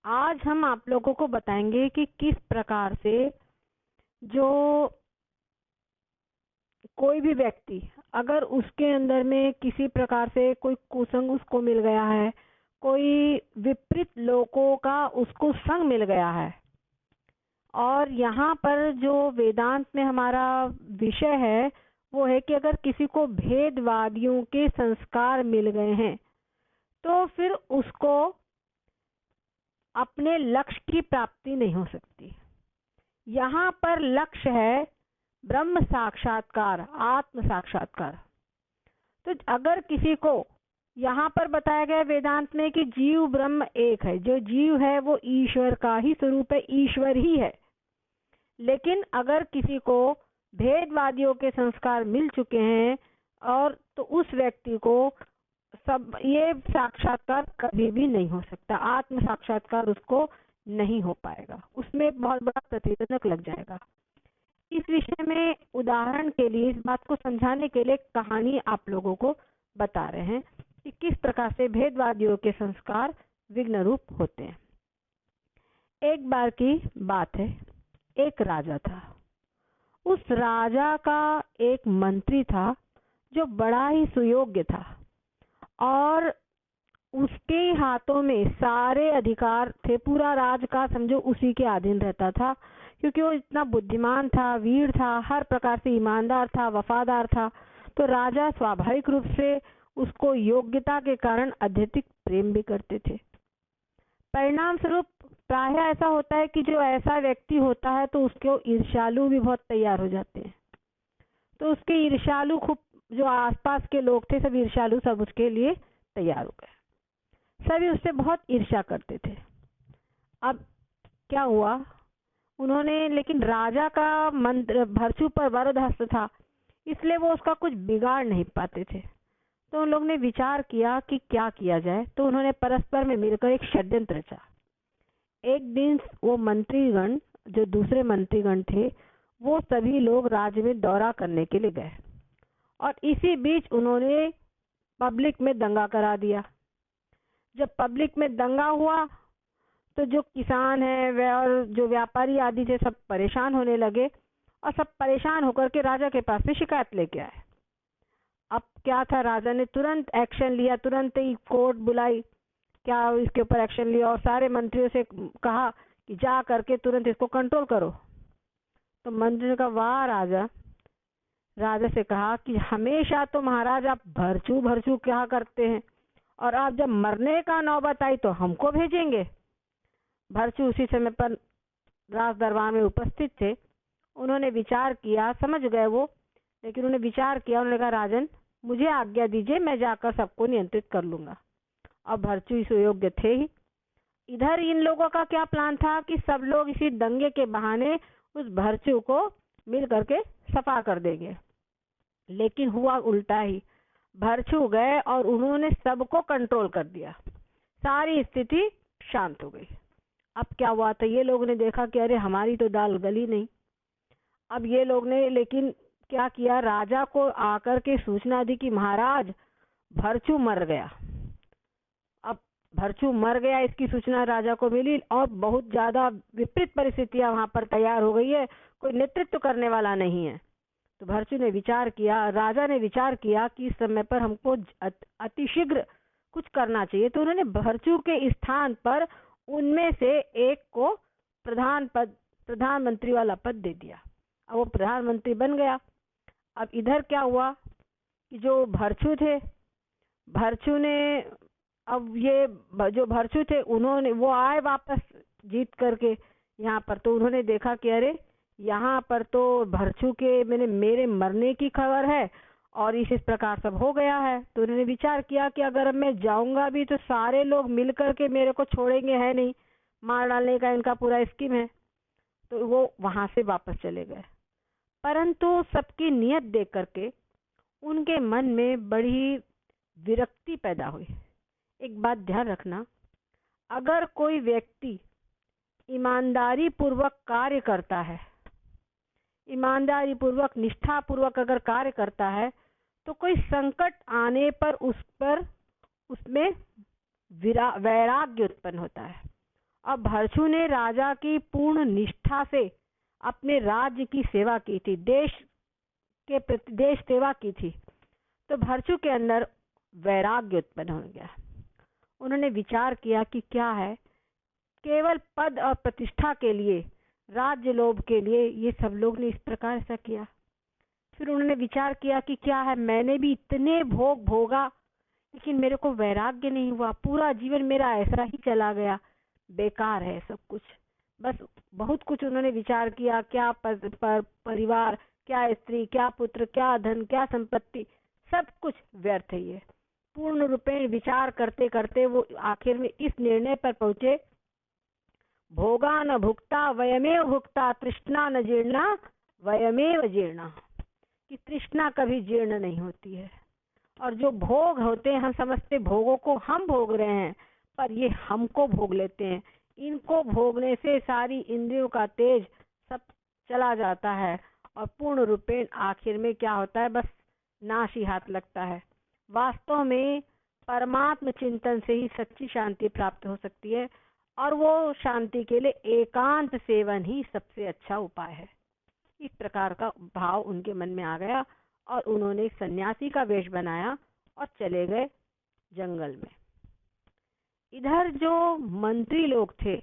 आज हम आप लोगों को बताएंगे कि किस प्रकार से जो कोई भी व्यक्ति अगर उसके अंदर में किसी प्रकार से कोई कुसंग उसको मिल गया है, कोई विपरीत लोगों का उसको संग मिल गया है, और यहाँ पर जो वेदांत में हमारा विषय है वो है कि अगर किसी को भेदवादियों के संस्कार मिल गए हैं तो फिर उसको अपने लक्ष्य की प्राप्ति नहीं हो सकती। यहाँ पर लक्ष्य है ब्रह्म साक्षात्कार, आत्म साक्षात्कार। तो अगर किसी को यहाँ पर बताया गया वेदांत में कि जीव ब्रह्म एक है, जो जीव है वो ईश्वर का ही स्वरूप है, ईश्वर ही है। लेकिन अगर किसी को भेदवादियों के संस्कार मिल चुके हैं और तो उस व्यक्ति को सब ये साक्षात्कार कभी भी नहीं हो सकता, आत्म साक्षात्कार उसको नहीं हो पाएगा, उसमें बहुत बड़ा प्रतिबंधक लग जाएगा। इस विषय में उदाहरण के लिए, इस बात को समझाने के लिए कहानी आप लोगों को बता रहे हैं कि किस प्रकार से भेदवादियों के संस्कार विघ्न रूप होते हैं। एक बार की बात है, एक राजा था। उस राजा का एक मंत्री था जो बड़ा ही सुयोग्य था और उसके हाथों में सारे अधिकार थे, पूरा राज का समझो उसी के अधीन रहता था, क्योंकि वो इतना बुद्धिमान था, वीर था, हर प्रकार से ईमानदार था, वफादार था। तो राजा स्वाभाविक रूप से उसको योग्यता के कारण अत्यधिक प्रेम भी करते थे। परिणाम स्वरूप प्राय ऐसा होता है कि जो ऐसा व्यक्ति होता है तो उसके ईर्ष्यालु भी बहुत तैयार हो जाते हैं। तो उसके ईर्ष्यालु खूब, जो आसपास के लोग थे सब ईर्ष्यालु, सब उसके लिए तैयार हो गए, सभी उससे बहुत ईर्ष्या करते थे। अब क्या हुआ, उन्होंने, लेकिन राजा का मंत्र भर्चू पर वरदहस्त था, इसलिए वो उसका कुछ बिगाड़ नहीं पाते थे। तो उन लोग ने विचार किया कि क्या किया जाए। तो उन्होंने परस्पर में मिलकर एक षड्यंत्र रचा। एक दिन वो मंत्रीगण, जो दूसरे मंत्रीगण थे, वो सभी लोग राज्य में दौरा करने के लिए गए और इसी बीच उन्होंने पब्लिक में दंगा करा दिया। जब पब्लिक में दंगा हुआ तो जो किसान है वे और जो व्यापारी आदि थे सब परेशान होने लगे और सब परेशान होकर के राजा के पास से शिकायत लेके आए। अब क्या था, राजा ने तुरंत एक्शन लिया, तुरंत ही कोर्ट बुलाई, क्या इसके ऊपर एक्शन लिया और सारे मंत्रियों से कहा कि जा करके तुरंत इसको कंट्रोल करो। तो मंत्री ने कहा, वाह राजा। राजा से कहा कि हमेशा तो महाराज आप भरचू भरचू क्या करते हैं, और आप जब मरने का नौबत आई तो हमको भेजेंगे। भरचू उसी समय पर राज दरबार में उपस्थित थे। उन्होंने विचार किया, समझ गए वो, लेकिन उन्होंने विचार किया, उन्होंने कहा, राजन मुझे आज्ञा दीजिए, मैं जाकर सबको नियंत्रित कर लूंगा। अब भरचू इस योग्य थे ही। इधर इन लोगों का क्या प्लान था कि सब लोग इसी दंगे के बहाने उस भरचू को मिल करके सफा कर देंगे। लेकिन हुआ उल्टा ही, भरचू गए और उन्होंने सबको कंट्रोल कर दिया, सारी स्थिति शांत हो गई। अब क्या हुआ, तो ये लोग ने देखा कि अरे हमारी तो दाल गली नहीं। अब ये लोग ने लेकिन क्या किया, राजा को आकर के सूचना दी कि महाराज भरचू मर गया। अब भरचू मर गया इसकी सूचना राजा को मिली और बहुत ज्यादा विपरीत परिस्थितियां वहां पर तैयार हो गई है, कोई नेतृत्व करने वाला नहीं है। तो भरचू ने विचार किया, राजा ने विचार किया कि इस समय पर हमको अतिशीघ्र कुछ करना चाहिए। तो उन्होंने भरचू के स्थान पर उनमें से एक को प्रधानमंत्री वाला पद दे दिया। अब वो प्रधानमंत्री बन गया। अब इधर क्या हुआ कि जो भरचू थे, भरचू ने, अब ये जो भरचू थे उन्होंने, वो आए वापस जीत करके यहाँ पर। तो उन्होंने देखा कि अरे यहाँ पर तो भरचू के मेरे मरने की खबर है और इस प्रकार सब हो गया है। तो उन्होंने विचार किया कि अगर मैं जाऊंगा भी तो सारे लोग मिल करके मेरे को छोड़ेंगे है नहीं, मार डालने का इनका पूरा स्कीम है। तो वो वहां से वापस चले गए। परंतु सबकी नियत देख करके उनके मन में बड़ी विरक्ति पैदा हुई। एक बात ध्यान रखना, अगर कोई व्यक्ति ईमानदारी पूर्वक कार्य करता है, ईमानदारी पूर्वक निष्ठा पूर्वक अगर कार्य करता है, तो कोई संकट आने पर उसमें वैराग्य उत्पन्न होता है और भर्तृ ने राजा की पूर्ण निष्ठा से अपने राज्य की सेवा की थी, देश के प्रति देश सेवा की थी। तो भर्तृ के अंदर वैराग्य उत्पन्न हो गया। उन्होंने विचार किया कि क्या है, केवल पद और प्रतिष्ठा के लिए, राज्य लोभ के लिए ये सब लोग ने इस प्रकार ऐसा किया। फिर उन्होंने विचार किया कि क्या है, मैंने भी इतने भोग भोगा लेकिन मेरे को वैराग्य नहीं हुआ, पूरा जीवन मेरा ऐसा ही चला गया, बेकार है सब कुछ। बस बहुत कुछ उन्होंने विचार किया, क्या परिवार, क्या स्त्री, क्या पुत्र, क्या धन, क्या संपत्ति, सब कुछ व्यर्थ है। ये पूर्ण रूपेण विचार करते करते वो आखिर में इस निर्णय पर पहुंचे, भोगा न भुक्ता वयमेव भुक्ता, तृष्णा न जीर्णा वयमेव जीर्णा, कि तृष्णा कभी जीर्ण नहीं होती है। और जो भोग होते हैं, हम समझते भोगों को हम भोग रहे हैं, पर ये हमको भोग लेते हैं। इनको भोगने से सारी इंद्रियों का तेज सब चला जाता है और पूर्ण रूपेण आखिर में क्या होता है, बस नाश ही हाथ लगता है। वास्तव में परमात्म चिंतन से ही सच्ची शांति प्राप्त हो सकती है, और वो शांति के लिए एकांत सेवन ही सबसे अच्छा उपाय है। इस प्रकार का भाव उनके मन में आ गया और उन्होंने सन्यासी का वेश बनाया और चले गए जंगल में। इधर जो मंत्री लोग थे,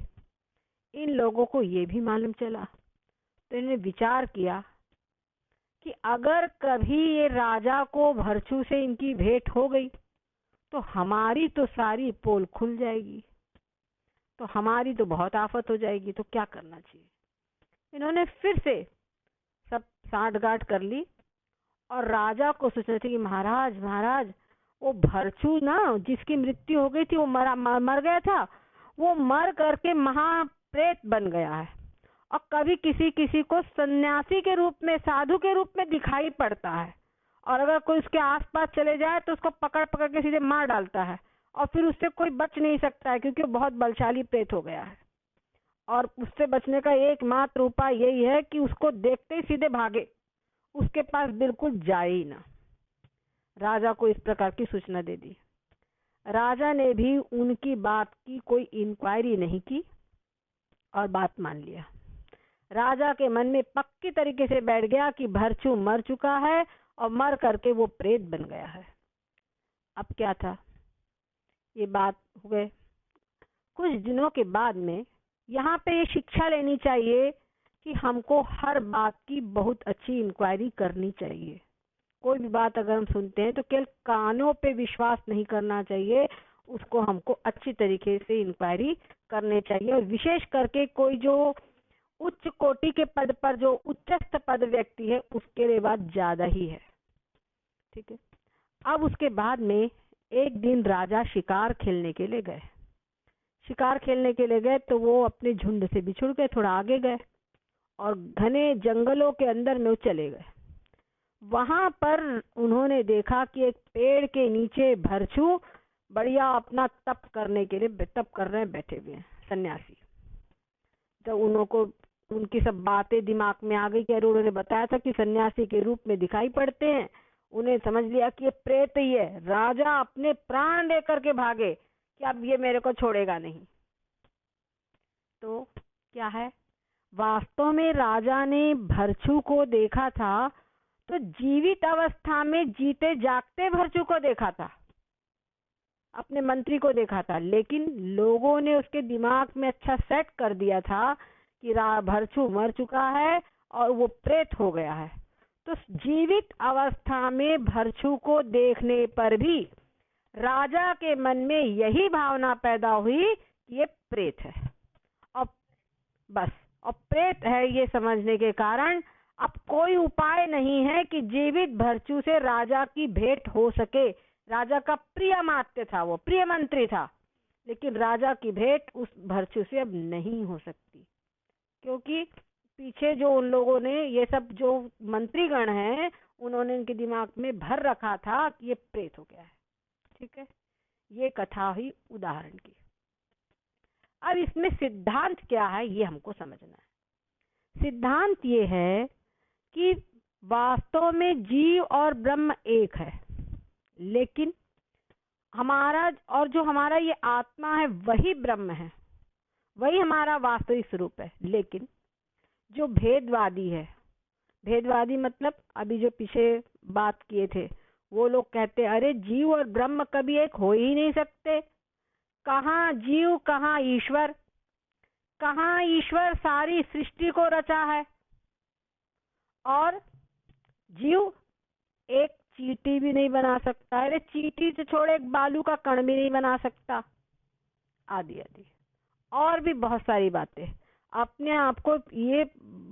इन लोगों को ये भी मालूम चला, तो इन्होंने विचार किया कि अगर कभी ये राजा को भर्तृ से इनकी भेंट हो गई तो हमारी तो सारी पोल खुल जाएगी, तो हमारी तो बहुत आफत हो जाएगी। तो क्या करना चाहिए? इन्होंने फिर से सब साठगांठ कर ली और राजा को सोचना चाहिए कि महाराज वो भर्तृ ना, जिसकी मृत्यु हो गई थी, वो मर गया था, वो मर करके महाप्रेत बन गया है और कभी किसी किसी को सन्यासी के रूप में, साधु के रूप में दिखाई पड़ता है, और अगर कोई उसके आसपास चले जाए तो उसको पकड़ के सीधे मार डालता है और फिर उससे कोई बच नहीं सकता है, क्योंकि वो बहुत बलशाली प्रेत हो गया है। और उससे बचने का एकमात्र उपाय यही है कि उसको देखते ही सीधे भागे, उसके पास बिल्कुल जाए ही ना। राजा को इस प्रकार की सूचना दे दी। राजा ने भी उनकी बात की कोई इंक्वायरी नहीं की और बात मान लिया। राजा के मन में पक्की तरीके से बैठ गया कि भर्तृ मर चुका है और मर करके वो प्रेत बन गया है। अब क्या था, ये बात हो गए। कुछ दिनों के बाद में यहाँ पे ये शिक्षा लेनी चाहिए कि हमको हर बात की बहुत अच्छी इंक्वायरी करनी चाहिए। कोई भी बात अगर हम सुनते हैं तो केवल कानों पे विश्वास नहीं करना चाहिए, उसको हमको अच्छी तरीके से इंक्वायरी करनी चाहिए। और विशेष करके कोई जो उच्च कोटि के पद पर, जो उच्चस्थ पद व्यक्ति है, उसके लिए बात ज्यादा ही है। ठीक है। अब उसके बाद में एक दिन राजा शिकार खेलने के लिए गए। शिकार खेलने के लिए गए तो वो अपने झुंड से बिछुड़ गए, थोड़ा आगे गए और घने जंगलों के अंदर में वो चले गए। वहां पर उन्होंने देखा कि एक पेड़ के नीचे भर्तृ बढ़िया अपना तप करने के लिए तप कर रहे हैं, बैठे हुए हैं सन्यासी। तो उनको उनकी सब बातें दिमाग में आ गई कि उन्होंने बताया था कि सन्यासी के रूप में दिखाई पड़ते हैं। उन्हें समझ लिया कि ये प्रेत ही है। राजा अपने प्राण लेकर के भागे कि अब ये मेरे को छोड़ेगा नहीं। तो क्या है, वास्तव में राजा ने भर्तृ को देखा था तो जीवित अवस्था में जीते जागते भर्तृ को देखा था, अपने मंत्री को देखा था, लेकिन लोगों ने उसके दिमाग में अच्छा सेट कर दिया था कि भर्तृ मर चुका है और वो प्रेत हो गया है। तो जीवित अवस्था में भर्तृ को देखने पर भी राजा के मन में यही भावना पैदा हुई कि ये प्रेत है, और बस, और प्रेत है ये समझने के कारण अब कोई उपाय नहीं है कि जीवित भर्तृ से राजा की भेंट हो सके। राजा का प्रिय अमात्य था, वो प्रिय मंत्री था, लेकिन राजा की भेंट उस भर्तृ से अब नहीं हो सकती, क्योंकि पीछे जो उन लोगों ने, ये सब जो मंत्रीगण हैं, उन्होंने इनके दिमाग में भर रखा था कि ये प्रेत हो गया है। ठीक है, ये कथा हुई उदाहरण की। अब इसमें सिद्धांत क्या है ये हमको समझना है। सिद्धांत ये है कि वास्तव में जीव और ब्रह्म एक है, लेकिन हमारा और जो हमारा ये आत्मा है वही ब्रह्म है। वही हमारा वास्तविक स्वरूप है। लेकिन जो भेदवादी है, भेदवादी मतलब अभी जो पीछे बात किए थे, वो लोग कहते अरे जीव और ब्रह्म कभी एक हो ही नहीं सकते, कहाँ जीव कहाँ ईश्वर, कहाँ ईश्वर सारी सृष्टि को रचा है और जीव एक चींटी भी नहीं बना सकता, अरे चींटी से छोड़ एक बालू का कण भी नहीं बना सकता, आदि आदि और भी बहुत सारी बातें। अपने आप को ये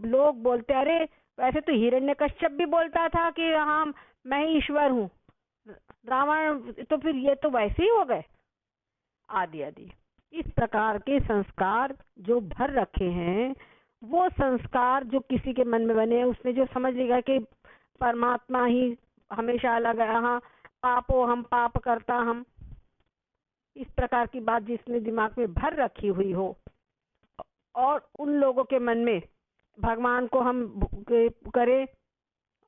लोग बोलते, अरे वैसे तो हिरण्यकश्यप भी बोलता था कि हाँ मैं ईश्वर हूँ, रावण, तो फिर ये तो वैसे ही हो गए, आदि आदि। इस प्रकार के संस्कार जो भर रखे हैं, वो संस्कार जो किसी के मन में बने, उसने जो समझ लिया कि परमात्मा ही हमेशा अलग है, हाँ पापो हम पाप करता हम, इस प्रकार की बात जिसने दिमाग में भर रखी हुई हो, और उन लोगों के मन में भगवान को हम करें,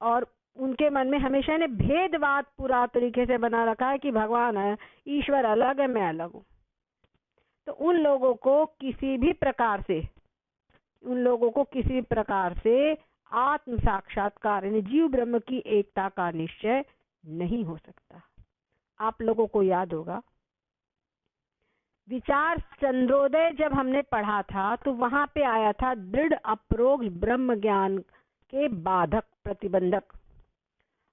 और उनके मन में हमेशा ने भेदवाद पूरा तरीके से बना रखा है कि भगवान है, ईश्वर अलग है, मैं अलग हूँ। तो उन लोगों को किसी भी प्रकार से आत्म साक्षात्कार यानी जीव ब्रह्म की एकता का निश्चय नहीं हो सकता। आप लोगों को याद होगा विचार चंद्रोदय जब हमने पढ़ा था तो वहां पे आया था दृढ़ अप्रोक्ष ब्रह्म ज्ञान के बाधक प्रतिबंधक।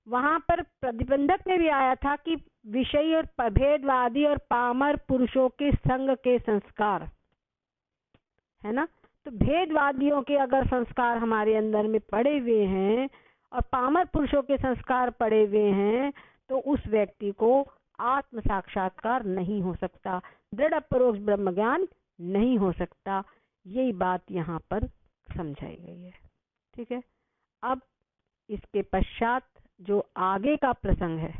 वहां पर प्रतिबंधक में भी आया था कि विषयी और भेदवादी और पामर पुरुषों के संग के संस्कार है ना। तो भेदवादियों के अगर संस्कार हमारे अंदर में पड़े हुए हैं और पामर पुरुषों के संस्कार पड़े हुए हैं, तो उस व्यक्ति को आत्म साक्षात्कार नहीं हो सकता, दृढ़ अपरोक्ष ब्रह्म ज्ञान नहीं हो सकता। यही बात यहाँ पर समझाई गई है। ठीक है, अब इसके पश्चात जो आगे का प्रसंग है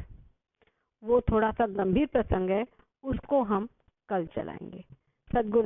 वो थोड़ा सा गंभीर प्रसंग है, उसको हम कल चलाएंगे। सद्गुरुदेव